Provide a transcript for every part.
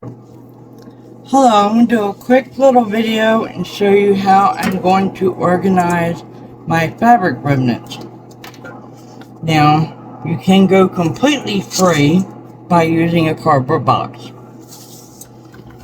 Hello, I'm going to do a quick little video and show you how I'm going to organize my fabric remnants. Now, you can go completely free by using a cardboard box.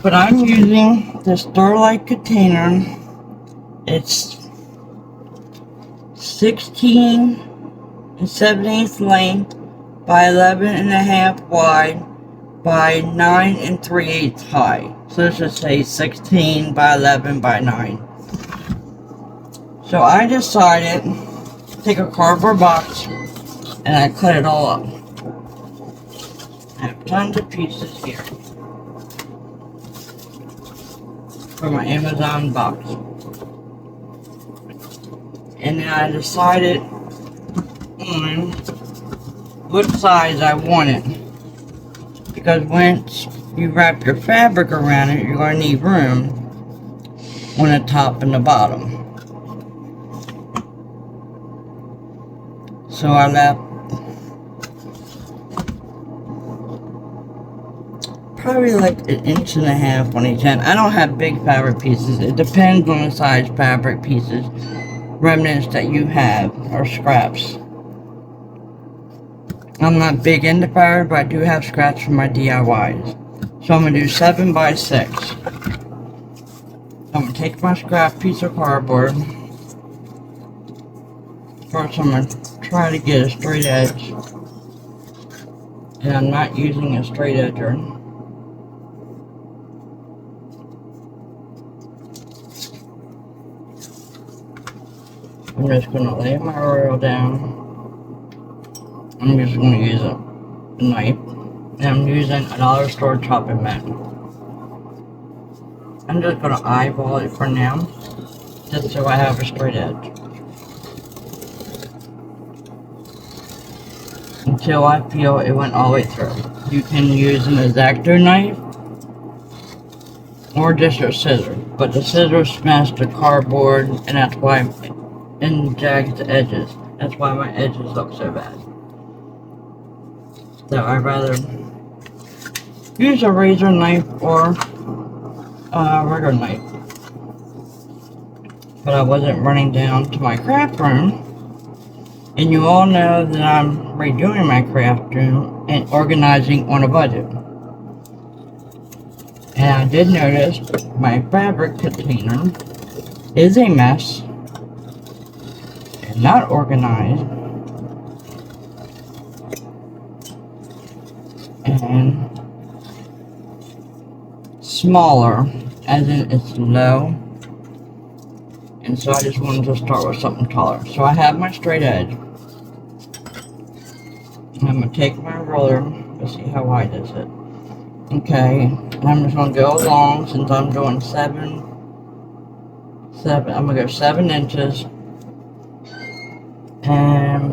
But I'm using this Starlight container. It's 16 7/8 length by 11 and a half wide by 9 3/8 high. So let's just say 16 by 11 by 9. So I decided to take a cardboard box and I cut it all up. I have tons of pieces here from my Amazon box. And then I decided on what size I wanted. Because once you wrap your fabric around it, you're going to need room on the top and the bottom. So I left probably like 1.5 inches on each end. I don't have big fabric pieces. It depends on the size fabric pieces, remnants that you have, or scraps. I'm not big into fabric, but I do have scraps from my DIYs. So I'm going to do 7 by 6. I'm going to take my scrap piece of cardboard. First I'm going to try to get a straight edge. And I'm not using a straight edger. I'm just going to lay my royal down. I'm just going to use a knife. And I'm using a dollar store chopping mat. I'm just going to eyeball it for now, just so I have a straight edge. Until I feel it went all the way through. You can use an X-Acto knife or just a scissors, but the scissors smash the cardboard, and that's why it jags the edges. That's why my edges look so bad. So I'd rather use a razor knife or a regular knife. But I wasn't running down to my craft room. And you all know that I'm redoing my craft room and organizing on a budget. And I did notice my fabric container is a mess and not organized. And smaller, as in it's low. And so I just wanted to start with something taller. So I have my straight edge. I'm going to take my ruler. Let's see how wide is it. Okay, and I'm just going to go along, since I'm doing 7. I'm going to go 7 inches and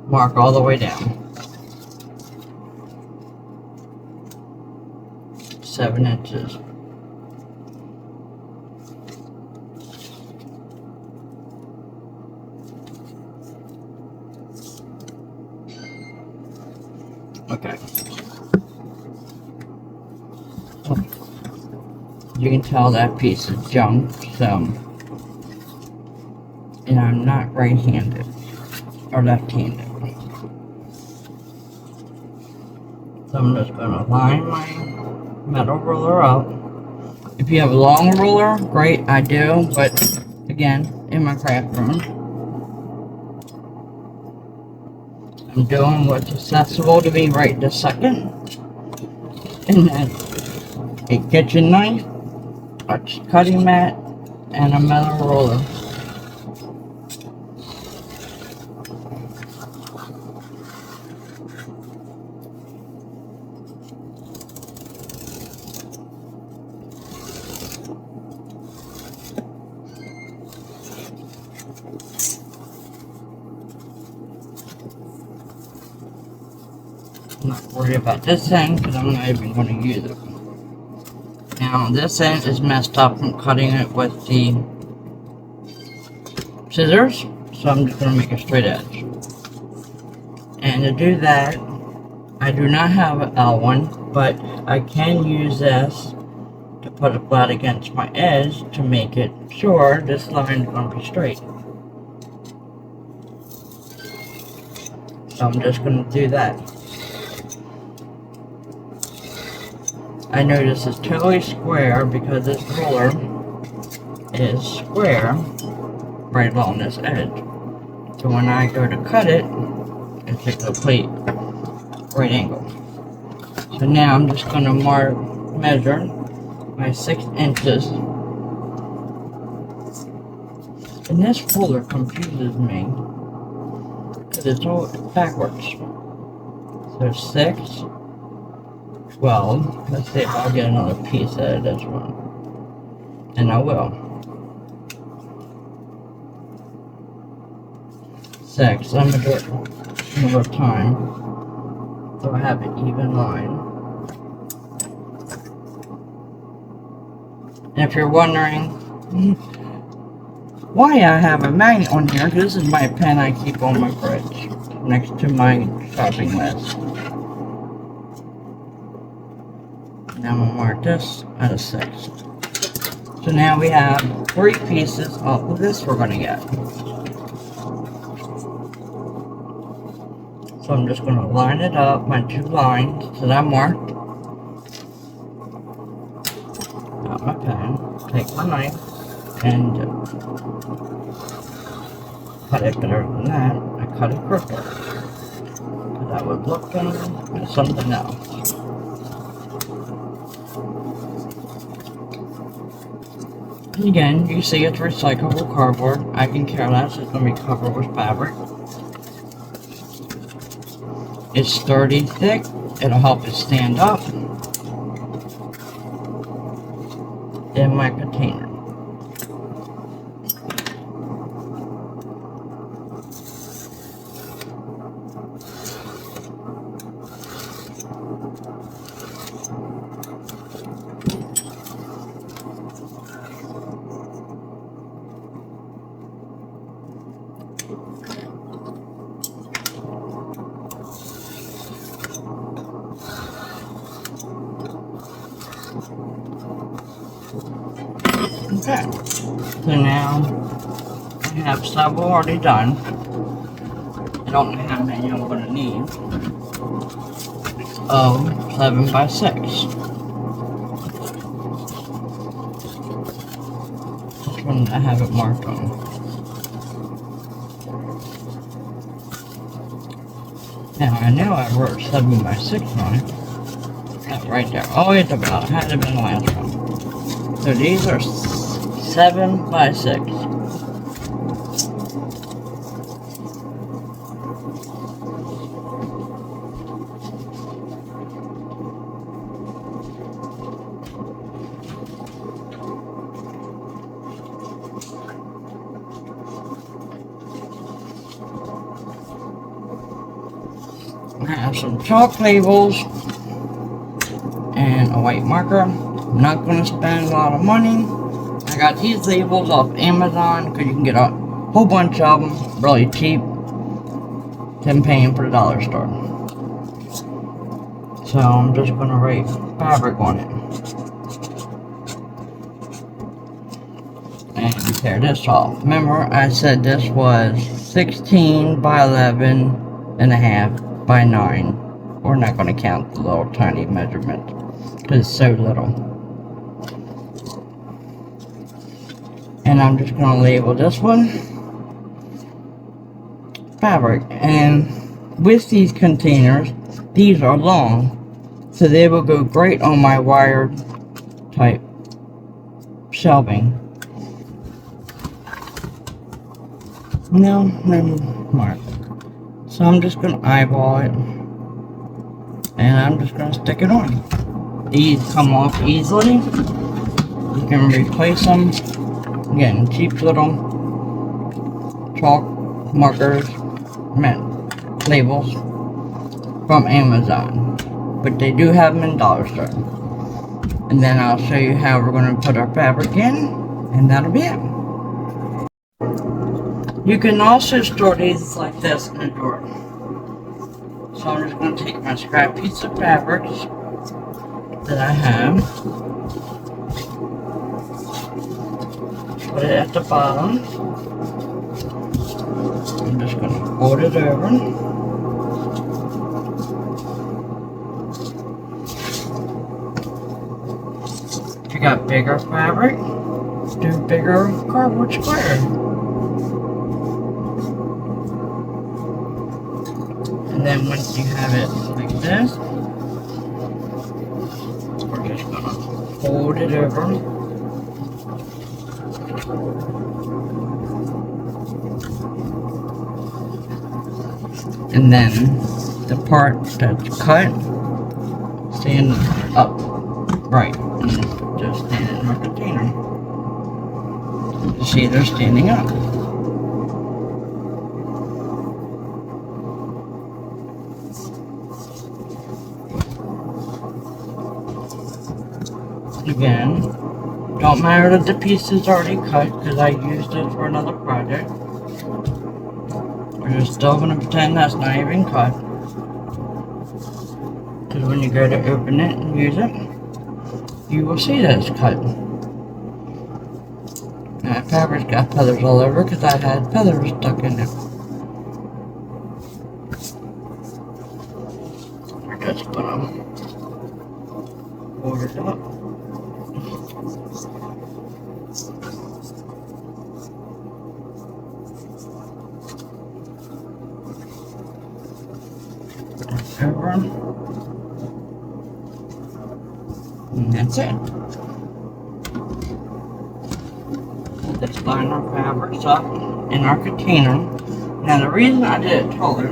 mark all the way down. 7 inches. Okay. You can tell that piece is junk, so. And I'm not right-handed or left-handed. So I'm just going to line my metal ruler up. If you have a long ruler, great, I do, but again, in my craft room, I'm doing what's accessible to me right this second. And then a kitchen knife, a cutting mat, and a metal roller. I'm not worried about this end because I'm not even going to use it. Now this end is messed up from cutting it with the scissors, so I'm just going to make a straight edge. And to do that, I do not have an L1. but I can use this to put it flat against my edge to make it sure this line is going to be straight. So I'm just going to do that. I know this is totally square because this ruler is square right along this edge. So when I go to cut it, it's a complete right angle. So now I'm just going to measure my 6 inches. And this ruler confuses me because it's all backwards. So 6, 12. Let's see if I'll get another piece out of this one. And I will. 6. I'm going to do it one more time so I have an even line. And if you're wondering why I have a magnet on here, this is my pen I keep on my fridge next to my shopping list. Now I'm going to mark this at a 6. So now we have 3 pieces of this we're going to get. So I'm just going to line it up, my 2 lines that I marked. Got my pen, take my knife, and cut it better than that. I cut it crooked. Because I was looking at something else. And again, you see it's recyclable cardboard. I can care less, it's going to be covered with fabric. It's sturdy, thick, it'll help it stand up in my container. Okay, so now I have several already done. I don't know how many I'm going to need. 7 by 6. Which one I have it marked on? Now I know I wrote 7 by 6 on it. That right there. Oh, it's about. Had to have been the last one. So these are 7 by 6. I have some chalk labels and a white marker. I'm not going to spend a lot of money. I got these labels off Amazon because you can get a whole bunch of them really cheap than paying for the dollar store. So I'm just going to write fabric on it. And tear this off. Remember I said this was 16 by 11 and a half by 9. We're not going to count the little tiny measurement because it's so little. And I'm just going to label this one fabric. And with these containers, these are long, so they will go great on my wired type shelving. No, mark. So I'm just going to eyeball it, and I'm just going to stick it on. These come off easily. You can replace them. Again, cheap little chalk markers, labels from Amazon. But they do have them in dollar store. And then I'll show you how we're going to put our fabric in, and that'll be it. You can also store these like this in a drawer. So I'm just going to take my scrap piece of fabric, that I have. Put it at the bottom. I'm just going to fold it over. If you got bigger fabric, do bigger cardboard square. And then once you have it like this, we're just going to fold it over. And then the part that's cut, stand up right, and just stand in our container. You see they're standing up. Again, don't matter that the piece is already cut because I used it for another project. We're still going to pretend that's not even cut. Because when you go to open it and use it, you will see that it's cut. That fabric's got feathers all over because I had feathers stuck in it. We're just going to fold it up. Over. And that's it. Let's line our fabrics up in our container. Now the reason I did it taller,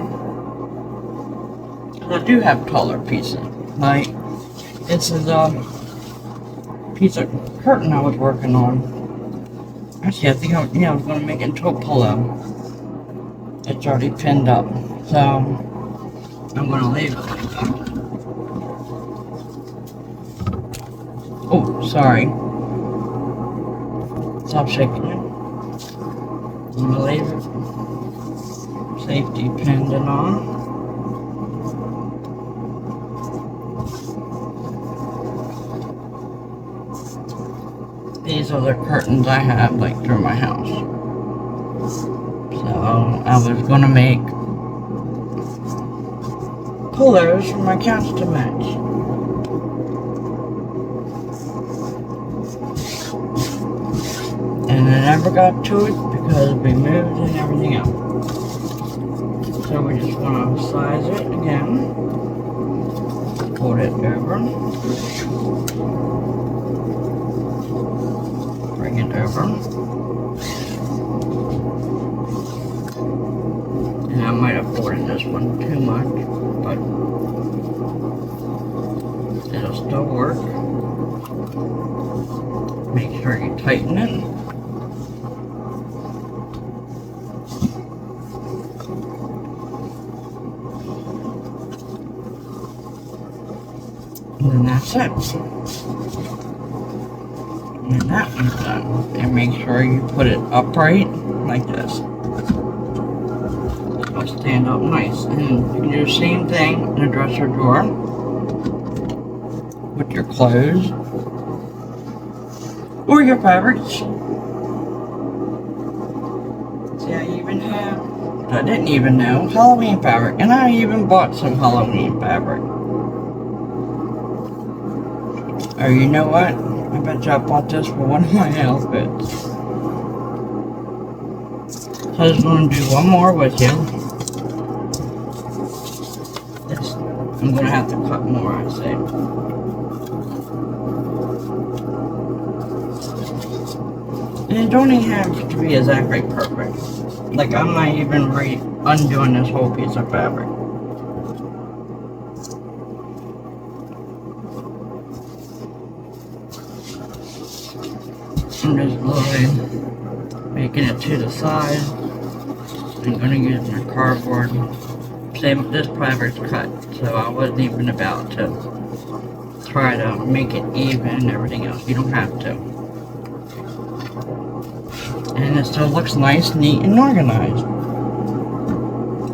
because I do have taller pieces. Like, this is a piece of curtain I was working on. Actually, I think I was going to make it into a pillow. It's already pinned up. So I'm going to leave it like that. Oh, sorry. Stop shaking it. I'm going to leave it. Safety pinned and on. These are the curtains I have like through my house. So I was going to make pillows for my couch to match. And I never got to it because we moved and everything else. So we just want to size it again. Fold it over. Bring it over. And I might have folded this one too much, but it'll still work. Make sure you tighten it. And then that's it. And that one's done. And make sure you put it upright like this. It'll stand up nice. And you can do the same thing in a dresser drawer with your clothes or your fabrics. See, I even have, I didn't even know, Halloween fabric. And I even bought some Halloween fabric. Or you know what? I bet you I bought this for one of my outfits. So I just want to do one more with you. This, I'm going to have to cut more, I say. And it don't even have to be exactly perfect. Like, I'm not even undoing this whole piece of fabric. I'm just slowly making it to the side. I'm going to use my cardboard. Same, this fabric's cut, so I wasn't even about to try to make it even and everything else. You don't have to. And it still looks nice, neat, and organized.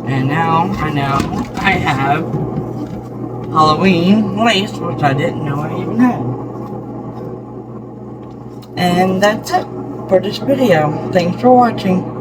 And now I know I have Halloween lace, which I didn't know I even had. And that's it for this video. Thanks for watching.